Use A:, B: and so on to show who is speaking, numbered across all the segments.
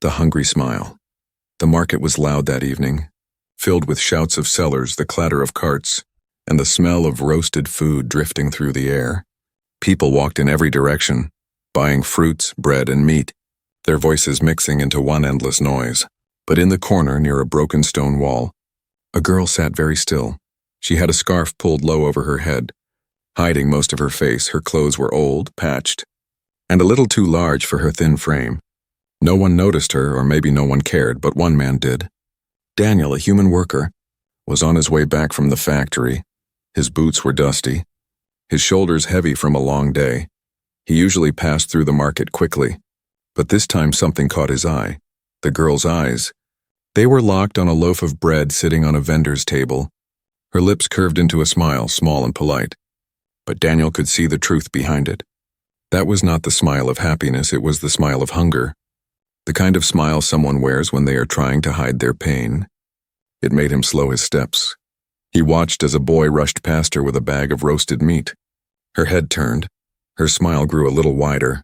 A: The hungry smile. The market was loud that evening, filled with shouts of sellers, the clatter of carts, and the smell of roasted food drifting through the air. People walked in every direction, buying fruits, bread, and meat, their voices mixing into one endless noise. But in the corner near a broken stone wall, a girl sat very still. She had a scarf pulled low over her head, hiding most of her face. Her clothes were old, patched, and a little too large for her thin frame. No one noticed her, or maybe no one cared, but one man did. Daniel, a human worker, was on his way back from the factory. His boots were dusty, his shoulders heavy from a long day. He usually passed through the market quickly, but this time something caught his eye. The girl's eyes. They were locked on a loaf of bread sitting on a vendor's table. Her lips curved into a smile, small and polite. But Daniel could see the truth behind it. That was not the smile of happiness, it was the smile of hunger. The kind of smile someone wears when they are trying to hide their pain. It made him slow his steps. He watched as a boy rushed past her with a bag of roasted meat. Her head turned. Her smile grew a little wider,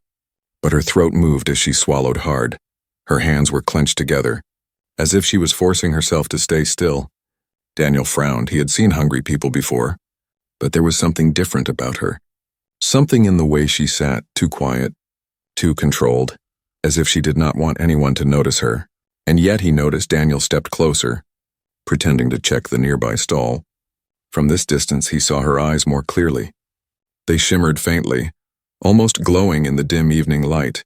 A: but her throat moved as she swallowed hard. Her hands were clenched together, as if she was forcing herself to stay still. Daniel frowned. He had seen hungry people before, but there was something different about her. Something in the way she sat, too quiet, too controlled, as if she did not want anyone to notice her. And yet he noticed. Daniel stepped closer, pretending to check the nearby stall. From this distance he saw her eyes more clearly. They shimmered faintly, almost glowing in the dim evening light.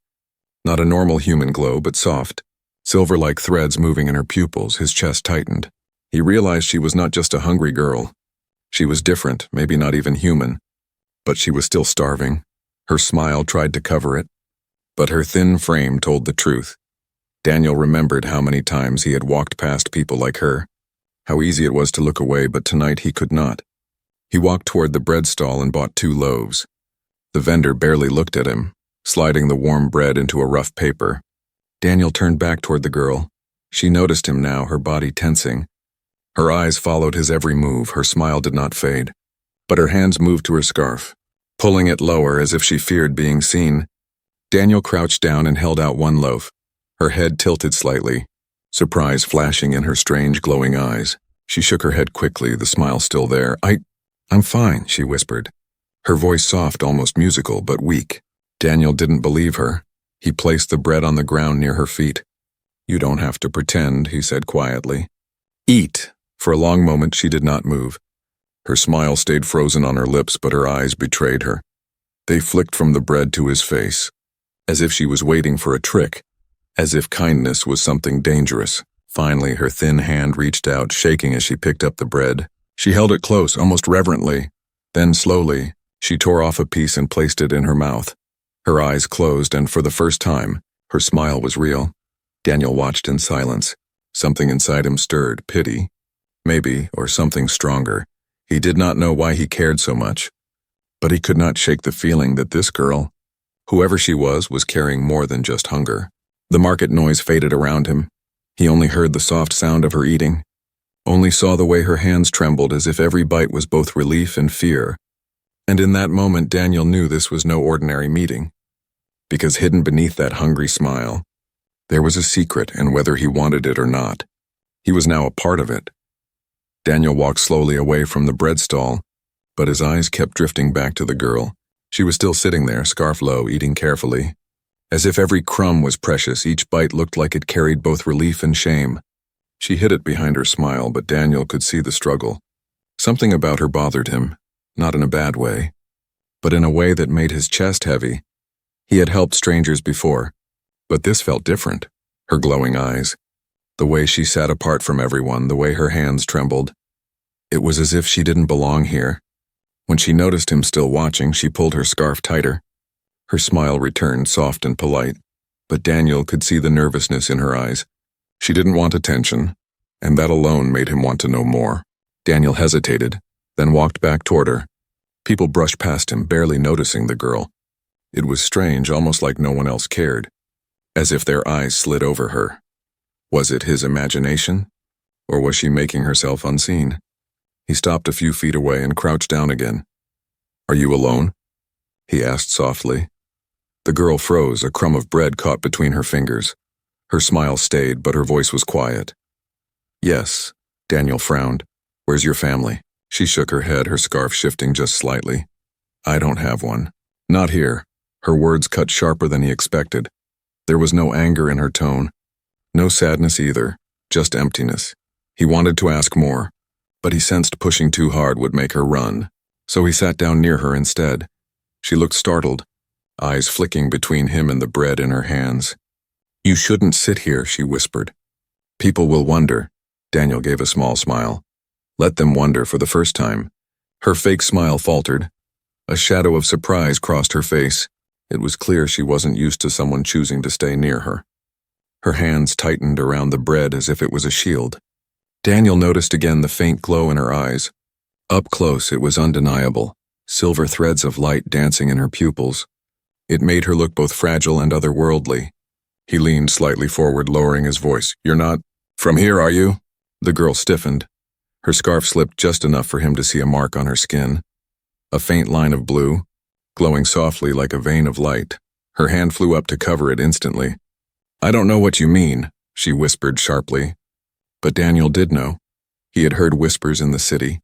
A: Not a normal human glow, but soft, silver-like threads moving in her pupils. His chest tightened. He realized she was not just a hungry girl. She was different, maybe not even human. But she was still starving. Her smile tried to cover it, but her thin frame told the truth. Daniel remembered how many times he had walked past people like her, how easy it was to look away, but tonight he could not. He walked toward the bread stall and bought 2 loaves. The vendor barely looked at him, sliding the warm bread into a rough paper. Daniel turned back toward the girl. She noticed him now, her body tensing. Her eyes followed his every move. Her smile did not fade, but her hands moved to her scarf, pulling it lower as if she feared being seen. Daniel crouched down and held out 1 loaf. Her head tilted slightly, surprise flashing in her strange glowing eyes. She shook her head quickly, the smile still there. I'm fine, she whispered, her voice soft, almost musical, but weak. Daniel didn't believe her. He placed the bread on the ground near her feet. You don't have to pretend, he said quietly. Eat. For a long moment she did not move. Her smile stayed frozen on her lips, but her eyes betrayed her. They flicked from the bread to his face, as if she was waiting for a trick, as if kindness was something dangerous. Finally, her thin hand reached out, shaking as she picked up the bread. She held it close, almost reverently. Then slowly, she tore off a piece and placed it in her mouth. Her eyes closed, and for the first time, her smile was real. Daniel watched in silence. Something inside him stirred, pity, maybe, or something stronger. He did not know why he cared so much, but he could not shake the feeling that this girl, whoever she was carrying more than just hunger. The market noise faded around him. He only heard the soft sound of her eating, only saw the way her hands trembled as if every bite was both relief and fear. And in that moment, Daniel knew this was no ordinary meeting, because hidden beneath that hungry smile, there was a secret, and whether he wanted it or not, he was now a part of it. Daniel walked slowly away from the bread stall, but his eyes kept drifting back to the girl. She was still sitting there, scarf low, eating carefully. As if every crumb was precious, each bite looked like it carried both relief and shame. She hid it behind her smile, but Daniel could see the struggle. Something about her bothered him, not in a bad way, but in a way that made his chest heavy. He had helped strangers before, but this felt different. Her glowing eyes, the way she sat apart from everyone, the way her hands trembled. It was as if she didn't belong here. When she noticed him still watching, she pulled her scarf tighter. Her smile returned, soft and polite, but Daniel could see the nervousness in her eyes. She didn't want attention, and that alone made him want to know more. Daniel hesitated, then walked back toward her. People brushed past him, barely noticing the girl. It was strange, almost like no one else cared, as if their eyes slid over her. Was it his imagination, or was she making herself unseen? He stopped a few feet away and crouched down again. Are you alone? He asked softly. The girl froze, a crumb of bread caught between her fingers. Her smile stayed, but her voice was quiet. Yes, Daniel frowned. Where's your family? She shook her head, her scarf shifting just slightly. I don't have one. Not here. Her words cut sharper than he expected. There was no anger in her tone. No sadness either, just emptiness. He wanted to ask more, but he sensed pushing too hard would make her run, so he sat down near her instead. She looked startled, eyes flicking between him and the bread in her hands. You shouldn't sit here, she whispered. People will wonder. Daniel gave a small smile. Let them wonder for the first time. Her fake smile faltered. A shadow of surprise crossed her face. It was clear she wasn't used to someone choosing to stay near her. Her hands tightened around the bread as if it was a shield. Daniel noticed again the faint glow in her eyes. Up close, it was undeniable, silver threads of light dancing in her pupils. It made her look both fragile and otherworldly. He leaned slightly forward, lowering his voice. You're not from here, are you? The girl stiffened. Her scarf slipped just enough for him to see a mark on her skin. A faint line of blue, glowing softly like a vein of light. Her hand flew up to cover it instantly. I don't know what you mean, she whispered sharply. But Daniel did know. He had heard whispers in the city,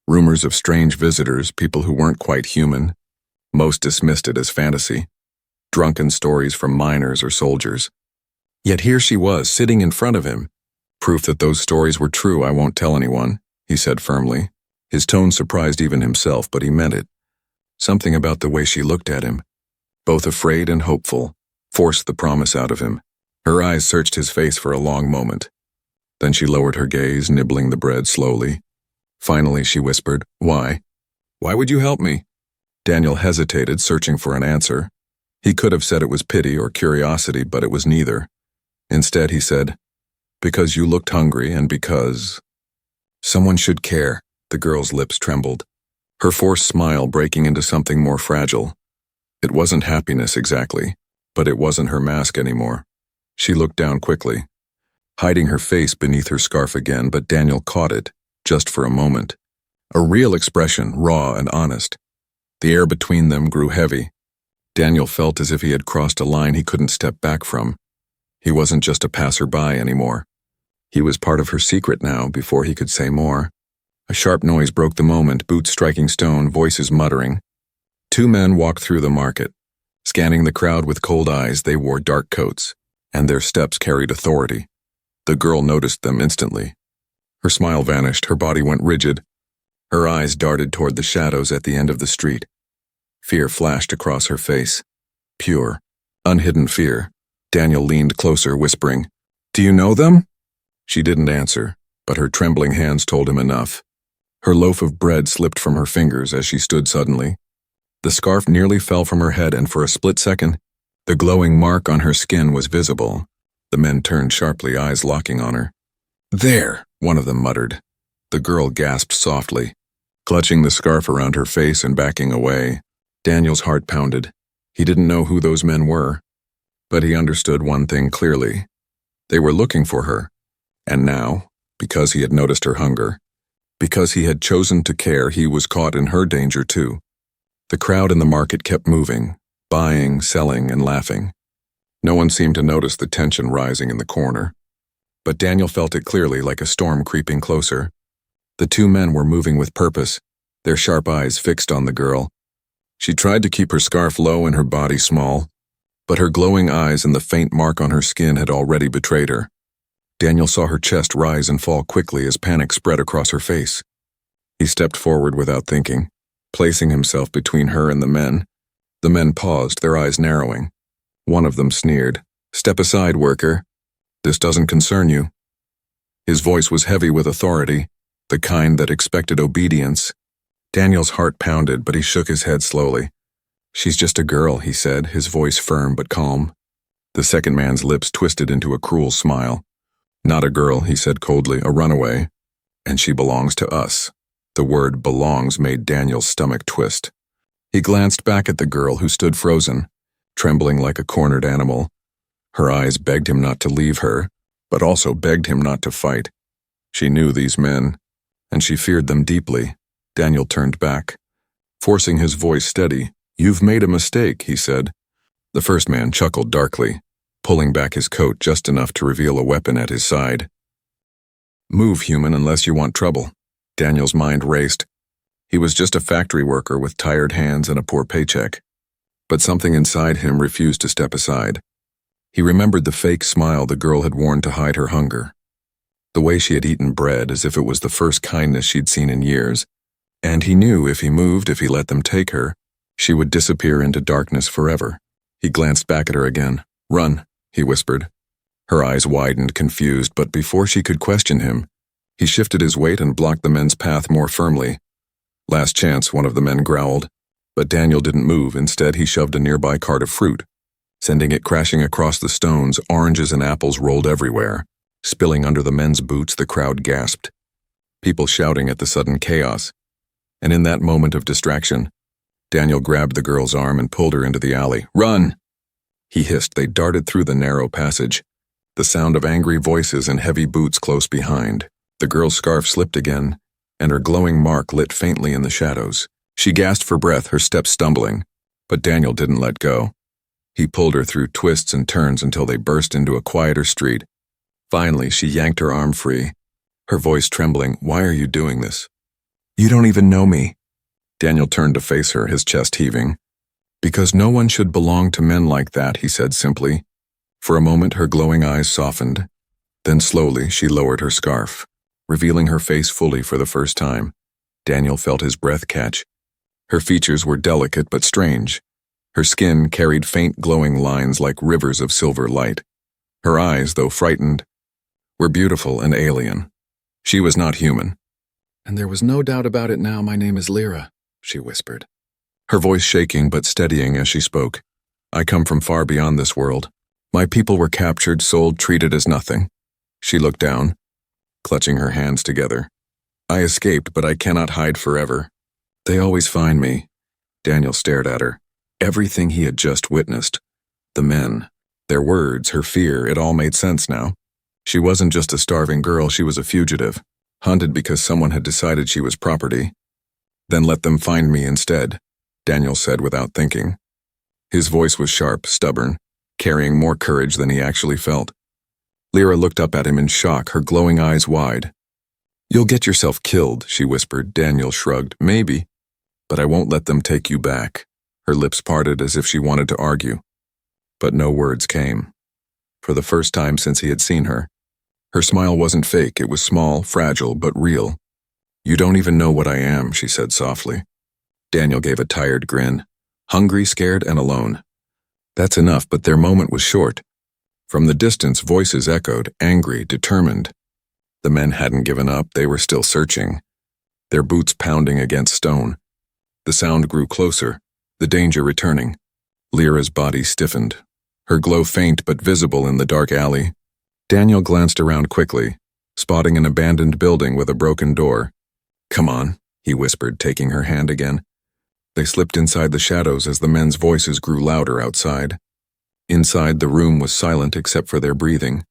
A: rumors of strange visitors, people who weren't quite human. Most dismissed it as fantasy, drunken stories from miners or soldiers. Yet here she was, sitting in front of him. Proof that those stories were true. I won't tell anyone, he said firmly. His tone surprised even himself, but he meant it. Something about the way she looked at him, both afraid and hopeful, forced the promise out of him. Her eyes searched his face for a long moment. Then she lowered her gaze, nibbling the bread slowly. Finally, she whispered, Why? Why would you help me? Daniel hesitated, searching for an answer. He could have said it was pity or curiosity, but it was neither. Instead, he said, Because you looked hungry and because... Someone should care. The girl's lips trembled, her forced smile breaking into something more fragile. It wasn't happiness exactly, but it wasn't her mask anymore. She looked down quickly, hiding her face beneath her scarf again, but Daniel caught it, just for a moment. A real expression, raw and honest. The air between them grew heavy. Daniel felt as if he had crossed a line he couldn't step back from. He wasn't just a passerby anymore. He was part of her secret now, before he could say more. A sharp noise broke the moment, boots striking stone, voices muttering. Two men walked through the market. Scanning the crowd with cold eyes, they wore dark coats, and their steps carried authority. The girl noticed them instantly. Her smile vanished, her body went rigid. Her eyes darted toward the shadows at the end of the street. Fear flashed across her face. Pure, unhidden fear. Daniel leaned closer, whispering, Do you know them? She didn't answer, but her trembling hands told him enough. Her loaf of bread slipped from her fingers as she stood suddenly. The scarf nearly fell from her head, and for a split second, the glowing mark on her skin was visible. The men turned sharply, eyes locking on her. There, one of them muttered. The girl gasped softly, clutching the scarf around her face and backing away. Daniel's heart pounded. He didn't know who those men were, but he understood one thing clearly. They were looking for her, and now, because he had noticed her hunger, because he had chosen to care, he was caught in her danger too. The crowd in the market kept moving, buying, selling, and laughing. No one seemed to notice the tension rising in the corner. But Daniel felt it clearly, like a storm creeping closer. The two men were moving with purpose, their sharp eyes fixed on the girl. She tried to keep her scarf low and her body small, but her glowing eyes and the faint mark on her skin had already betrayed her. Daniel saw her chest rise and fall quickly as panic spread across her face. He stepped forward without thinking, placing himself between her and the men. The men paused, their eyes narrowing. One of them sneered, Step aside, worker. This doesn't concern you. His voice was heavy with authority, the kind that expected obedience. Daniel's heart pounded, but he shook his head slowly. She's just a girl, he said, his voice firm but calm. The second man's lips twisted into a cruel smile. Not a girl, he said coldly, a runaway. And she belongs to us. The word belongs made Daniel's stomach twist. He glanced back at the girl who stood frozen, trembling like a cornered animal. Her eyes begged him not to leave her, but also begged him not to fight. She knew these men, and she feared them deeply. Daniel turned back, forcing his voice steady. You've made a mistake, he said. The first man chuckled darkly. pulling back his coat just enough to reveal a weapon at his side. "Move, human, unless you want trouble." Daniel's mind raced. He was just a factory worker with tired hands and a poor paycheck. But something inside him refused to step aside. He remembered the fake smile the girl had worn to hide her hunger. The way she had eaten bread as if it was the first kindness she'd seen in years. And he knew if he moved, if he let them take her, she would disappear into darkness forever. He glanced back at her again. "Run," he whispered. Her eyes widened, confused, but before she could question him, he shifted his weight and blocked the men's path more firmly. "Last chance," one of the men growled. But Daniel didn't move. Instead, he shoved a nearby cart of fruit. Sending it crashing across the stones, oranges and apples rolled everywhere. Spilling under the men's boots, the crowd gasped. People shouting at the sudden chaos. And in that moment of distraction, Daniel grabbed the girl's arm and pulled her into the alley. "Run!" He hissed. They darted through the narrow passage, the sound of angry voices and heavy boots close behind. The girl's scarf slipped again, and her glowing mark lit faintly in the shadows. She gasped for breath, her steps stumbling, but Daniel didn't let go. He pulled her through twists and turns until they burst into a quieter street. Finally, she yanked her arm free, her voice trembling. "Why are you doing this? You don't even know me." Daniel turned to face her, his chest heaving. "Because no one should belong to men like that," he said simply. For a moment, her glowing eyes softened. Then slowly, she lowered her scarf, revealing her face fully for the first time. Daniel felt his breath catch. Her features were delicate but strange. Her skin carried faint glowing lines like rivers of silver light. Her eyes, though frightened, were beautiful and alien. She was not human. "And there was no doubt about it now, my name is Lyra," she whispered, her voice shaking but steadying as she spoke. "I come from far beyond this world. My people were captured, sold, treated as nothing." She looked down, clutching her hands together. "I escaped, but I cannot hide forever. They always find me." Daniel stared at her. Everything he had just witnessed, the men, their words, her fear, it all made sense now. She wasn't just a starving girl, she was a fugitive, hunted because someone had decided she was property. "Then let them find me instead," Daniel said without thinking. His voice was sharp, stubborn, carrying more courage than he actually felt. Lyra looked up at him in shock, her glowing eyes wide. "You'll get yourself killed," she whispered. Daniel shrugged. "Maybe, but I won't let them take you back." Her lips parted as if she wanted to argue, but no words came. For the first time since he had seen her, her smile wasn't fake. It was small, fragile, but real. "You don't even know what I am," she said softly. Daniel gave a tired grin. Hungry, scared, and alone. That's enough, but their moment was short. From the distance, voices echoed, angry, determined. The men hadn't given up, they were still searching, their boots pounding against stone. The sound grew closer, the danger returning. Lyra's body stiffened, her glow faint but visible in the dark alley. Daniel glanced around quickly, spotting an abandoned building with a broken door. "Come on," he whispered, taking her hand again. They slipped inside the shadows as the men's voices grew louder outside. Inside, the room was silent except for their breathing.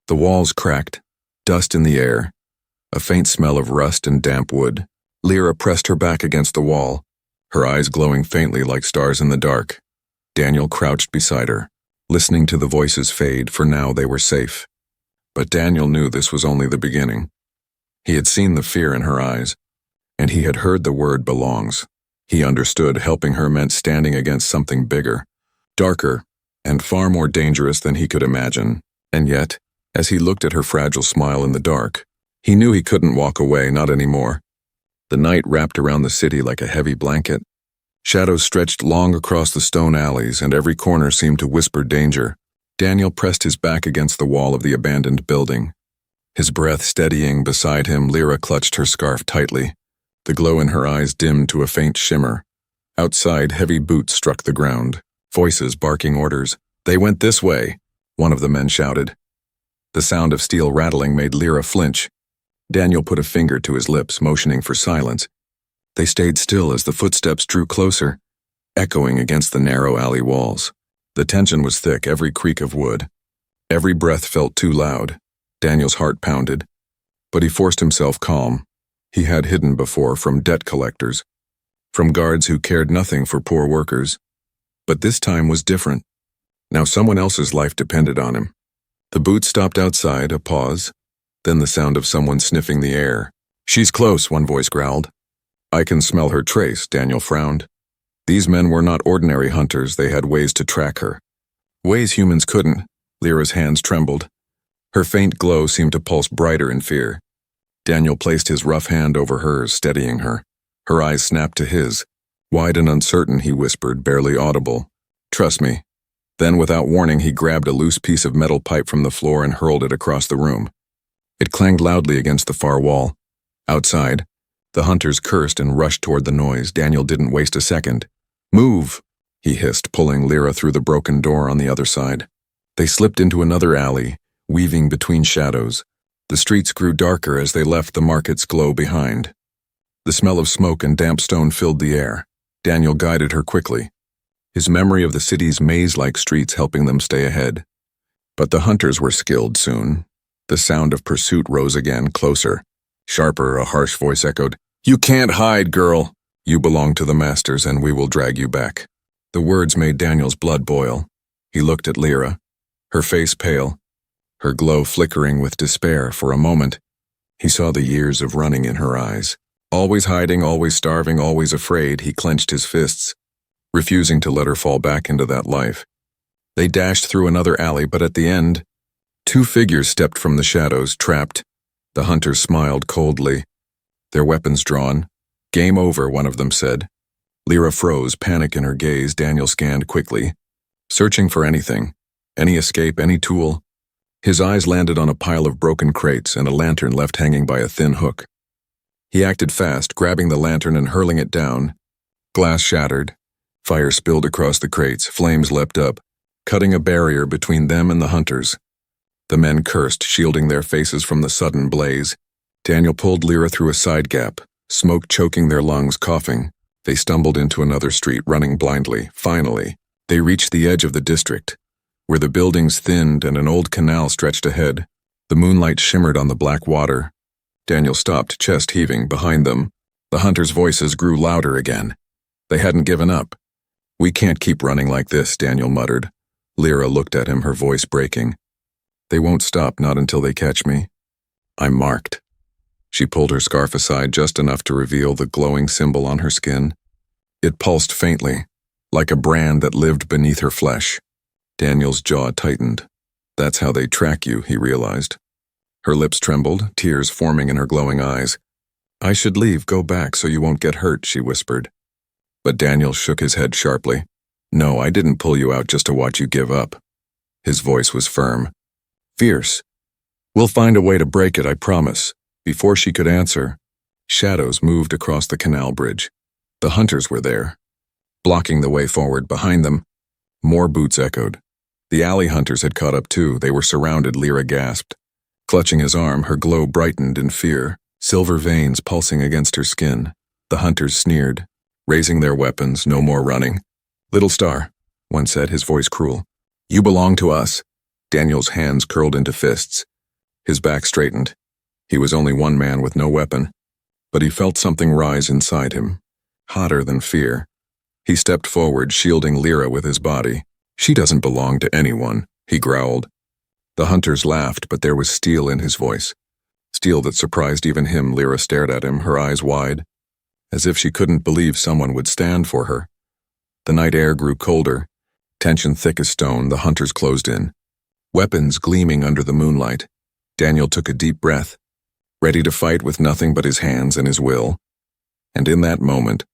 A: The walls cracked, dust in the air, a faint smell of rust and damp wood. Lyra pressed her back against the wall, her eyes glowing faintly like stars in the dark. Daniel crouched beside her, listening to the voices fade. For now they were safe. But Daniel knew this was only the beginning. He had seen the fear in her eyes, and he had heard the word belongs. He understood helping her meant standing against something bigger, darker, and far more dangerous than he could imagine. And yet, as he looked at her fragile smile in the dark, he knew he couldn't walk away, not anymore. The night wrapped around the city like a heavy blanket. Shadows stretched long across the stone alleys, and every corner seemed to whisper danger. Daniel pressed his back against the wall of the abandoned building. His breath steadying beside him, Lyra clutched her scarf tightly. The glow in her eyes dimmed to a faint shimmer. Outside, heavy boots struck the ground, voices barking orders. "They went this way," one of the men shouted. The sound of steel rattling made Lyra flinch. Daniel put a finger to his lips, motioning for silence. They stayed still as the footsteps drew closer, echoing against the narrow alley walls. The tension was thick, every creak of wood. Every breath felt too loud. Daniel's heart pounded. But he forced himself calm. He had hidden before from debt collectors, from guards who cared nothing for poor workers. But this time was different. Now someone else's life depended on him. The boot stopped outside, a pause, then the sound of someone sniffing the air. "She's close," one voice growled. "I can smell her trace," Daniel frowned. These men were not ordinary hunters, they had ways to track her. Ways humans couldn't. Lyra's hands trembled. Her faint glow seemed to pulse brighter in fear. Daniel placed his rough hand over hers, steadying her. Her eyes snapped to his. Wide and uncertain, he whispered, barely audible. "Trust me." Then, without warning, he grabbed a loose piece of metal pipe from the floor and hurled it across the room. It clanged loudly against the far wall. Outside, the hunters cursed and rushed toward the noise. Daniel didn't waste a second. "Move!" he hissed, pulling Lyra through the broken door on the other side. They slipped into another alley, weaving between shadows. The streets grew darker as they left the market's glow behind. The smell of smoke and damp stone filled the air. Daniel guided her quickly, his memory of the city's maze-like streets helping them stay ahead. But the hunters were skilled soon. The sound of pursuit rose again, closer. Sharper, a harsh voice echoed, "You can't hide, girl. You belong to the masters and we will drag you back." The words made Daniel's blood boil. He looked at Lyra, her face pale, her glow flickering with despair. For a moment, he saw the years of running in her eyes. Always hiding, always starving, always afraid, he clenched his fists, refusing to let her fall back into that life. They dashed through another alley, but at the end, two figures stepped from the shadows, trapped. The hunters smiled coldly, their weapons drawn. "Game over," one of them said. Lyra froze, panic in her gaze. Daniel scanned quickly, searching for anything, any escape, any tool. His eyes landed on a pile of broken crates and a lantern left hanging by a thin hook. He acted fast, grabbing the lantern and hurling it down. Glass shattered. Fire spilled across the crates. Flames leapt up, cutting a barrier between them and the hunters. The men cursed, shielding their faces from the sudden blaze. Daniel pulled Lyra through a side gap, smoke choking their lungs, coughing. They stumbled into another street, running blindly. Finally, they reached the edge of the district, where the buildings thinned and an old canal stretched ahead. The moonlight shimmered on the black water. Daniel stopped, chest heaving, behind them. The hunters' voices grew louder again. They hadn't given up. "We can't keep running like this," Daniel muttered. Lyra looked at him, her voice breaking. "They won't stop, not until they catch me. I'm marked." She pulled her scarf aside just enough to reveal the glowing symbol on her skin. It pulsed faintly, like a brand that lived beneath her flesh. Daniel's jaw tightened. "That's how they track you," he realized. Her lips trembled, tears forming in her glowing eyes. "I should leave, go back so you won't get hurt," she whispered. But Daniel shook his head sharply. "No, I didn't pull you out just to watch you give up." His voice was firm, fierce. "We'll find a way to break it, I promise." Before she could answer, shadows moved across the canal bridge. The hunters were there, blocking the way forward. Behind them, more boots echoed. The alley hunters had caught up too. They were surrounded. Lyra gasped. Clutching his arm, her glow brightened in fear, silver veins pulsing against her skin. The hunters sneered, raising their weapons. "No more running." "Little star," one said, his voice cruel. "You belong to us." Daniel's hands curled into fists. His back straightened. He was only one man with no weapon, but he felt something rise inside him, hotter than fear. He stepped forward, shielding Lyra with his body. "She doesn't belong to anyone," he growled. The hunters laughed, but there was steel in his voice. Steel that surprised even him. Lyra stared at him, her eyes wide, as if she couldn't believe someone would stand for her. The night air grew colder, tension thick as stone. The hunters closed in, weapons gleaming under the moonlight. Daniel took a deep breath, ready to fight with nothing but his hands and his will. And in that moment,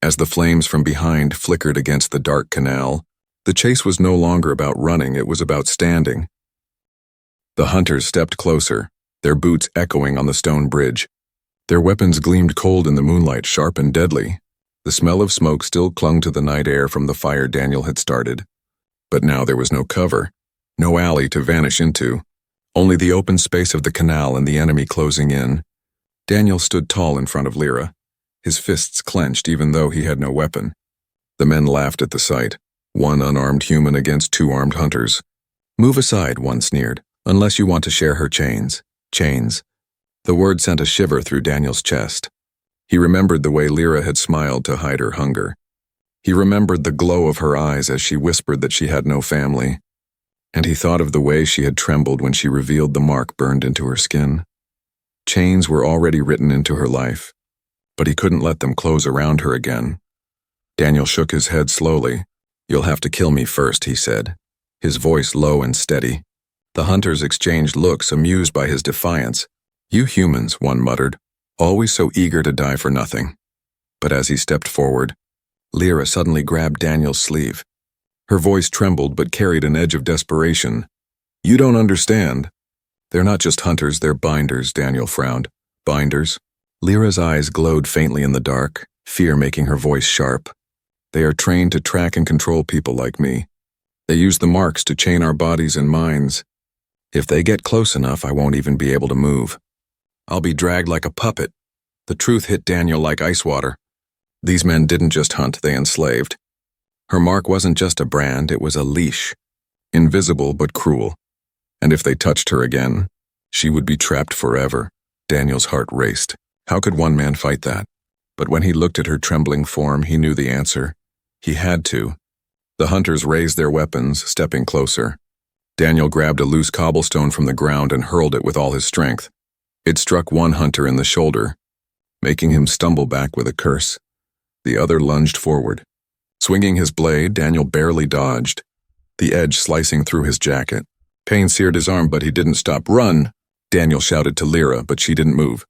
A: as the flames from behind flickered against the dark canal, the chase was no longer about running, it was about standing. The hunters stepped closer, their boots echoing on the stone bridge. Their weapons gleamed cold in the moonlight, sharp and deadly. The smell of smoke still clung to the night air from the fire Daniel had started. But now there was no cover, no alley to vanish into, only the open space of the canal and the enemy closing in. Daniel stood tall in front of Lyra, his fists clenched even though he had no weapon. The men laughed at the sight, one unarmed human against two armed hunters. "Move aside," one sneered, "unless you want to share her chains." Chains. The word sent a shiver through Daniel's chest. He remembered the way Lyra had smiled to hide her hunger. He remembered the glow of her eyes as she whispered that she had no family, and he thought of the way she had trembled when she revealed the mark burned into her skin. Chains were already written into her life, but he couldn't let them close around her again. Daniel shook his head slowly. "You'll have to kill me first," he said, his voice low and steady. The hunters exchanged looks, amused by his defiance. "You humans," one muttered, "always so eager to die for nothing." But as he stepped forward, Lyra suddenly grabbed Daniel's sleeve. Her voice trembled but carried an edge of desperation. "You don't understand. They're not just hunters, they're binders," Daniel frowned. "Binders?" Lyra's eyes glowed faintly in the dark, fear making her voice sharp. "They are trained to track and control people like me. They use the marks to chain our bodies and minds. If they get close enough, I won't even be able to move. I'll be dragged like a puppet." The truth hit Daniel like ice water. These men didn't just hunt, they enslaved. Her mark wasn't just a brand, it was a leash. Invisible but cruel. And if they touched her again, she would be trapped forever. Daniel's heart raced. How could one man fight that? But when he looked at her trembling form, he knew the answer. He had to. The hunters raised their weapons, stepping closer. Daniel grabbed a loose cobblestone from the ground and hurled it with all his strength. It struck one hunter in the shoulder, making him stumble back with a curse. The other lunged forward. Swinging his blade, Daniel barely dodged, the edge slicing through his jacket. Pain seared his arm, but he didn't stop. "Run!" Daniel shouted to Lyra, but she didn't move.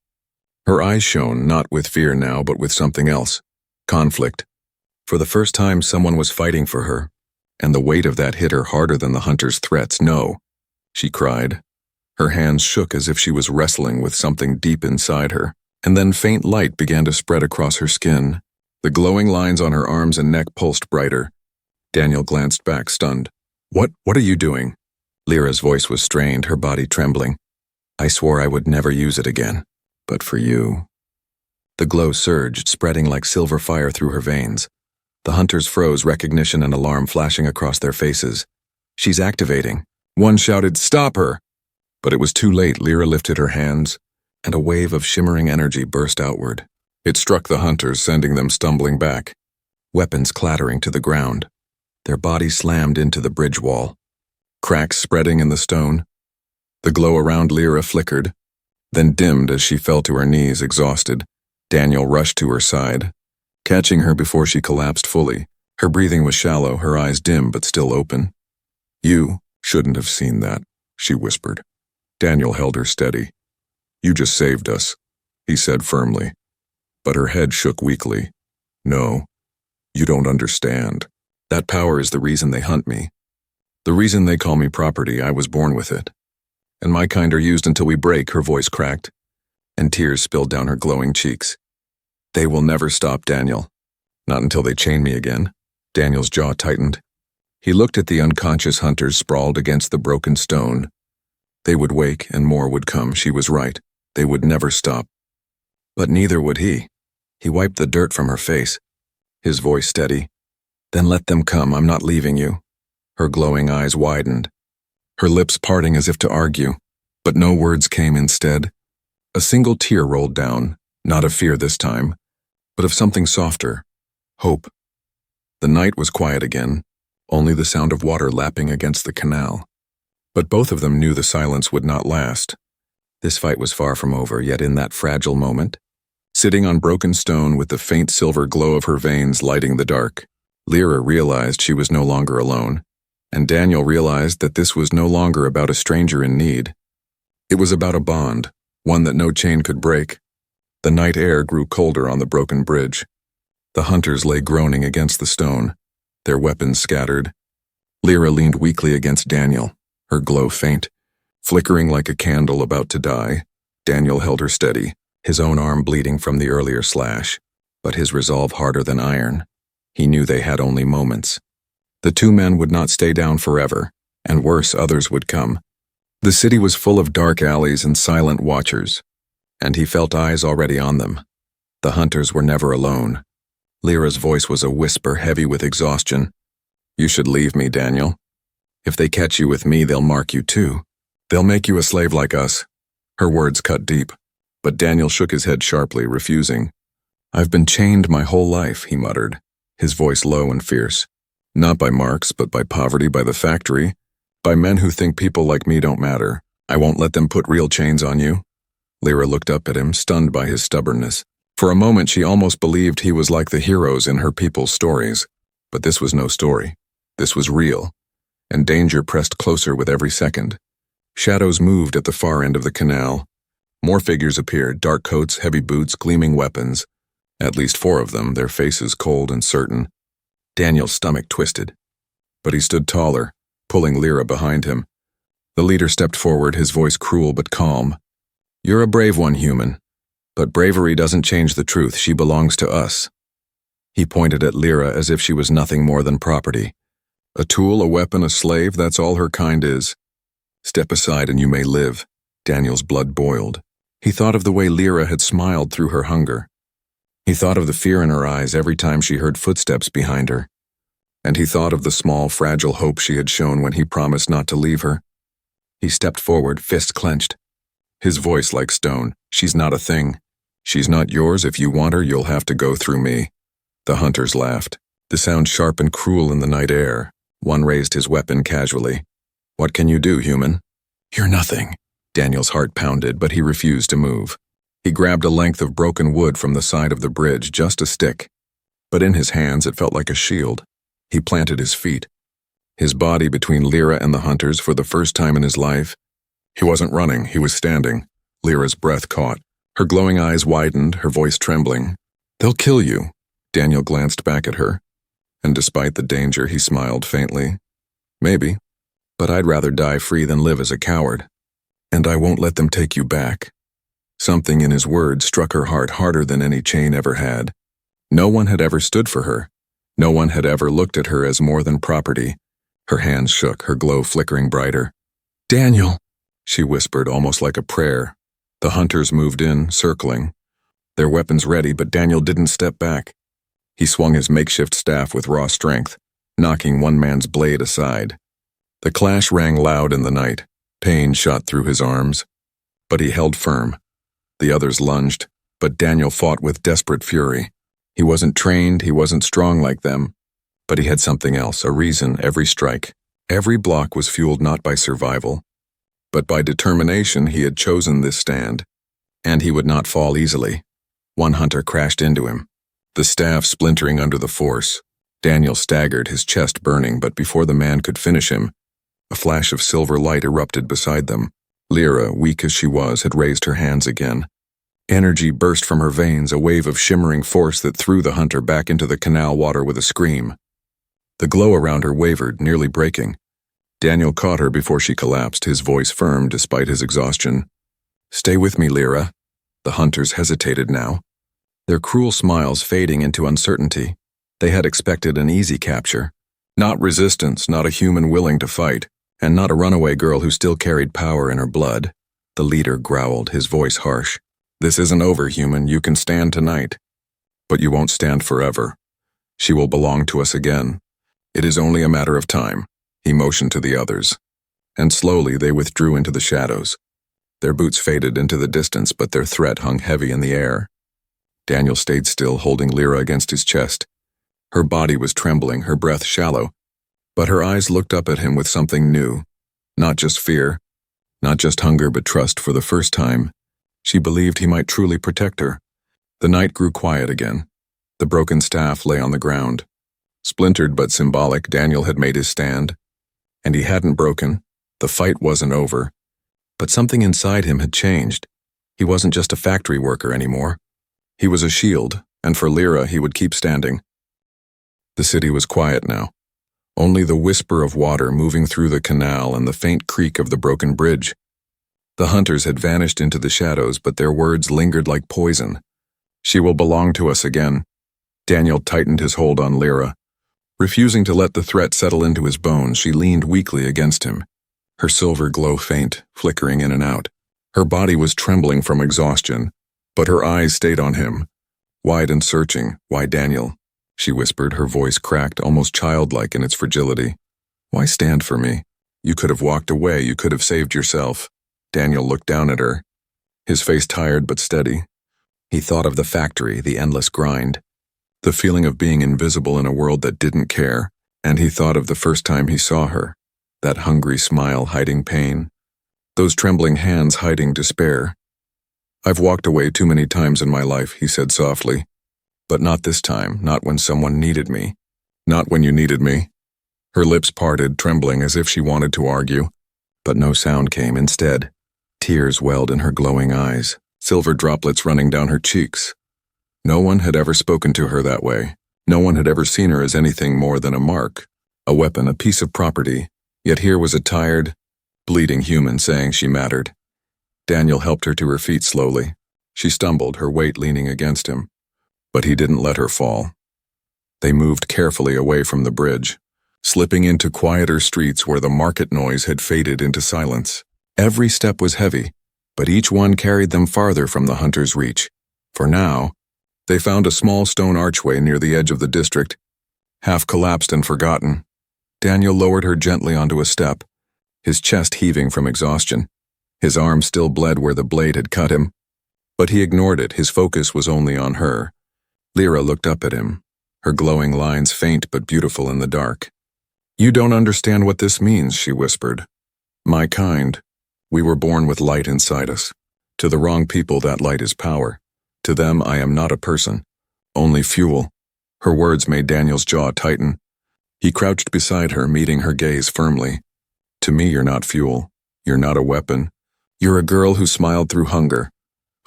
A: Her eyes shone, not with fear now, but with something else. Conflict. For the first time, someone was fighting for her, and the weight of that hit her harder than the hunter's threats. "No," she cried. Her hands shook as if she was wrestling with something deep inside her, and then faint light began to spread across her skin. The glowing lines on her arms and neck pulsed brighter. Daniel glanced back, stunned. What are you doing?" Lyra's voice was strained, her body trembling. "I swore I would never use it again, but for you." The glow surged, spreading like silver fire through her veins. The hunters froze, recognition and alarm flashing across their faces. "She's activating." One shouted, "Stop her!" But it was too late. Lyra lifted her hands, and a wave of shimmering energy burst outward. It struck the hunters, sending them stumbling back, weapons clattering to the ground. Their bodies slammed into the bridge wall, cracks spreading in the stone. The glow around Lyra flickered, then dimmed as she fell to her knees, exhausted. Daniel rushed to her side, catching her before she collapsed fully. Her breathing was shallow, her eyes dim but still open. "You shouldn't have seen that," she whispered. Daniel held her steady. "You just saved us," he said firmly. But her head shook weakly. "No, you don't understand. That power is the reason they hunt me. The reason they call me property. I was born with it. And my kind are used until we break." Her voice cracked, and tears spilled down her glowing cheeks. "They will never stop, Daniel. Not until they chain me again." Daniel's jaw tightened. He looked at the unconscious hunters sprawled against the broken stone. They would wake, and more would come. She was right. They would never stop. But neither would he. He wiped the dirt from her face, his voice steady. "Then let them come. I'm not leaving you." Her glowing eyes widened, her lips parting as if to argue, but no words came instead. A single tear rolled down, not of fear this time, but of something softer, hope. The night was quiet again, only the sound of water lapping against the canal. But both of them knew the silence would not last. This fight was far from over, yet in that fragile moment, sitting on broken stone with the faint silver glow of her veins lighting the dark, Lyra realized she was no longer alone, and Daniel realized that this was no longer about a stranger in need. It was about a bond, one that no chain could break. The night air grew colder on the broken bridge. The hunters lay groaning against the stone, their weapons scattered. Lyra leaned weakly against Daniel, her glow faint, flickering like a candle about to die. Daniel held her steady, his own arm bleeding from the earlier slash, but his resolve harder than iron. He knew they had only moments. The two men would not stay down forever, and worse, others would come. The city was full of dark alleys and silent watchers, and he felt eyes already on them. The hunters were never alone. Lyra's voice was a whisper heavy with exhaustion. "You should leave me, Daniel. If they catch you with me, they'll mark you too. They'll make you a slave like us." Her words cut deep, but Daniel shook his head sharply, refusing. "I've been chained my whole life," he muttered, his voice low and fierce. Not by Marx, but by poverty, by the factory, by men who think people like me don't matter. I won't let them put real chains on you. Lyra looked up at him, stunned by his stubbornness. For a moment she almost believed he was like the heroes in her people's stories. But this was no story. This was real. And danger pressed closer with every second. Shadows moved at the far end of the canal. More figures appeared, dark coats, heavy boots, gleaming weapons. At least 4 of them, their faces cold and certain. Daniel's stomach twisted. But he stood taller, pulling Lyra behind him. The leader stepped forward, his voice cruel but calm. You're a brave one, human. But bravery doesn't change the truth. She belongs to us. He pointed at Lyra as if she was nothing more than property. A tool, a weapon, a slave, that's all her kind is. Step aside and you may live. Daniel's blood boiled. He thought of the way Lyra had smiled through her hunger. He thought of the fear in her eyes every time she heard footsteps behind her. And he thought of the small, fragile hope she had shown when he promised not to leave her. He stepped forward, fists clenched. His voice like stone. She's not a thing. She's not yours. If you want her, you'll have to go through me. The hunters laughed, the sound sharp and cruel in the night air. One raised his weapon casually. What can you do, human? You're nothing. Daniel's heart pounded, but he refused to move. He grabbed a length of broken wood from the side of the bridge, just a stick. But in his hands it felt like a shield. He planted his feet. His body between Lyra and the hunters for the first time in his life. He wasn't running, he was standing. Lyra's breath caught. Her glowing eyes widened, her voice trembling. They'll kill you. Daniel glanced back at her. And despite the danger, he smiled faintly. Maybe. But I'd rather die free than live as a coward. And I won't let them take you back. Something in his words struck her heart harder than any chain ever had. No one had ever stood for her. No one had ever looked at her as more than property. Her hands shook, her glow flickering brighter. Daniel, she whispered, almost like a prayer. The hunters moved in, circling. Their weapons ready, but Daniel didn't step back. He swung his makeshift staff with raw strength, knocking one man's blade aside. The clash rang loud in the night. Pain shot through his arms. But he held firm. The others lunged, but Daniel fought with desperate fury. He wasn't trained, he wasn't strong like them. But he had something else, a reason every strike. Every block was fueled not by survival, but by determination. He had chosen this stand. And he would not fall easily. One hunter crashed into him, the staff splintering under the force. Daniel staggered, his chest burning, but before the man could finish him, a flash of silver light erupted beside them. Lyra, weak as she was, had raised her hands again. Energy burst from her veins, a wave of shimmering force that threw the hunter back into the canal water with a scream. The glow around her wavered, nearly breaking. Daniel caught her before she collapsed, his voice firm despite his exhaustion. Stay with me, Lyra. The hunters hesitated now, their cruel smiles fading into uncertainty. They had expected an easy capture. Not resistance, not a human willing to fight, and not a runaway girl who still carried power in her blood. The leader growled, his voice harsh. This isn't over, human. You can stand tonight. But you won't stand forever. She will belong to us again. It is only a matter of time. He motioned to the others. And slowly they withdrew into the shadows. Their boots faded into the distance, but their threat hung heavy in the air. Daniel stayed still, holding Lyra against his chest. Her body was trembling, her breath shallow, but her eyes looked up at him with something new. Not just fear, not just hunger, but trust. For the first time, she believed he might truly protect her. The night grew quiet again. The broken staff lay on the ground. Splintered but symbolic, Daniel had made his stand. And he hadn't broken. The fight wasn't over. But something inside him had changed. He wasn't just a factory worker anymore. He was a shield, and for Lyra he would keep standing. The city was quiet now. Only the whisper of water moving through the canal and the faint creak of the broken bridge. The hunters had vanished into the shadows, but their words lingered like poison. She will belong to us again. Daniel tightened his hold on Lyra. Refusing to let the threat settle into his bones, she leaned weakly against him, her silver glow faint, flickering in and out. Her body was trembling from exhaustion, but her eyes stayed on him, wide and searching. Why, Daniel? She whispered, her voice cracked, almost childlike in its fragility. Why stand for me? You could have walked away, you could have saved yourself. Daniel looked down at her, his face tired but steady. He thought of the factory, the endless grind. The feeling of being invisible in a world that didn't care, and he thought of the first time he saw her, that hungry smile hiding pain, those trembling hands hiding despair. "I've walked away too many times in my life," he said softly. "But not this time, not when someone needed me. Not when you needed me." Her lips parted, trembling as if she wanted to argue, but no sound came. Instead, tears welled in her glowing eyes, silver droplets running down her cheeks. No one had ever spoken to her that way. No one had ever seen her as anything more than a mark, a weapon, a piece of property. Yet here was a tired, bleeding human saying she mattered. Daniel helped her to her feet slowly. She stumbled, her weight leaning against him. But he didn't let her fall. They moved carefully away from the bridge, slipping into quieter streets where the market noise had faded into silence. Every step was heavy, but each one carried them farther from the hunter's reach. For now, they found a small stone archway near the edge of the district, half collapsed and forgotten. Daniel lowered her gently onto a step, his chest heaving from exhaustion. His arm still bled where the blade had cut him, but he ignored it. His focus was only on her. Lyra looked up at him, her glowing lines faint but beautiful in the dark. "You don't understand what this means," she whispered. "My kind, we were born with light inside us. To the wrong people, that light is power. To them, I am not a person, only fuel." Her words made Daniel's jaw tighten. He crouched beside her, meeting her gaze firmly. "To me, you're not fuel. You're not a weapon. You're a girl who smiled through hunger,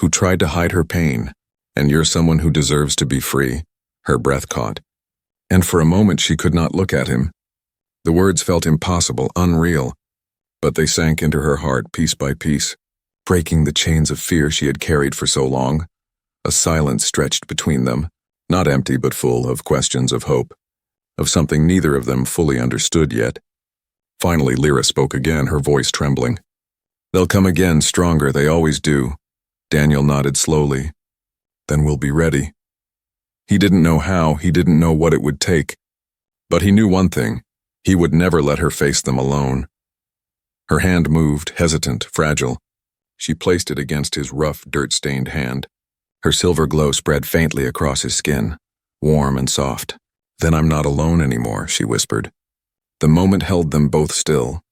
A: who tried to hide her pain, and you're someone who deserves to be free." Her breath caught, and for a moment she could not look at him. The words felt impossible, unreal, but they sank into her heart piece by piece, breaking the chains of fear she had carried for so long. A silence stretched between them, not empty but full of questions of hope, of something neither of them fully understood yet. Finally, Lyra spoke again, her voice trembling. "They'll come again, stronger, they always do." Daniel nodded slowly. "Then we'll be ready." He didn't know how, he didn't know what it would take, but he knew one thing: he would never let her face them alone. Her hand moved, hesitant, fragile. She placed it against his rough, dirt-stained hand. Her silver glow spread faintly across his skin, warm and soft. "Then I'm not alone anymore," she whispered. The moment held them both still.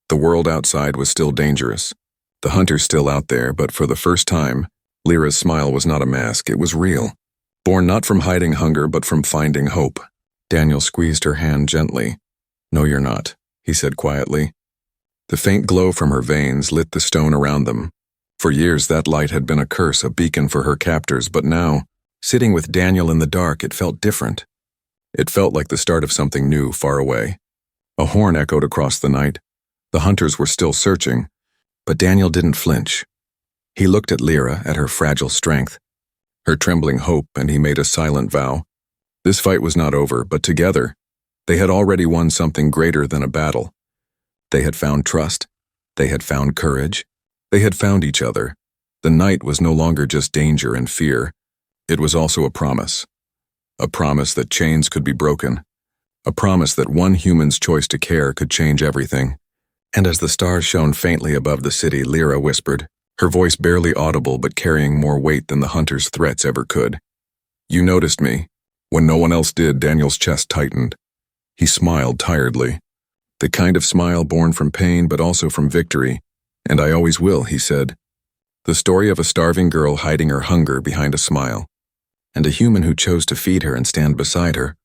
A: The world outside was still dangerous. The hunter still out there, but for the first time, Lyra's smile was not a mask, it was real. Born not from hiding hunger, but from finding hope. Daniel squeezed her hand gently. "No, you're not," he said quietly. The faint glow from her veins lit the stone around them. For years that light had been a curse, a beacon for her captors, but now, sitting with Daniel in the dark, it felt different. It felt like the start of something new, far away. A horn echoed across the night. The hunters were still searching, but Daniel didn't flinch. He looked at Lyra, at her fragile strength, her trembling hope, and he made a silent vow. This fight was not over, but together, they had already won something greater than a battle. They had found trust. They had found courage. They had found each other. The night was no longer just danger and fear. It was also a promise. A promise that chains could be broken. A promise that one human's choice to care could change everything. And as the stars shone faintly above the city, Lyra whispered, her voice barely audible but carrying more weight than the hunter's threats ever could. "You noticed me." When no one else did, Daniel's chest tightened. He smiled tiredly. The kind of smile born from pain but also from victory. "And I always will," he said. The story of a starving girl hiding her hunger behind a smile, and a human who chose to feed her and stand beside her,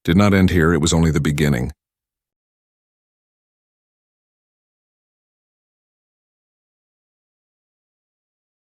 A: did not end here. It was only the beginning.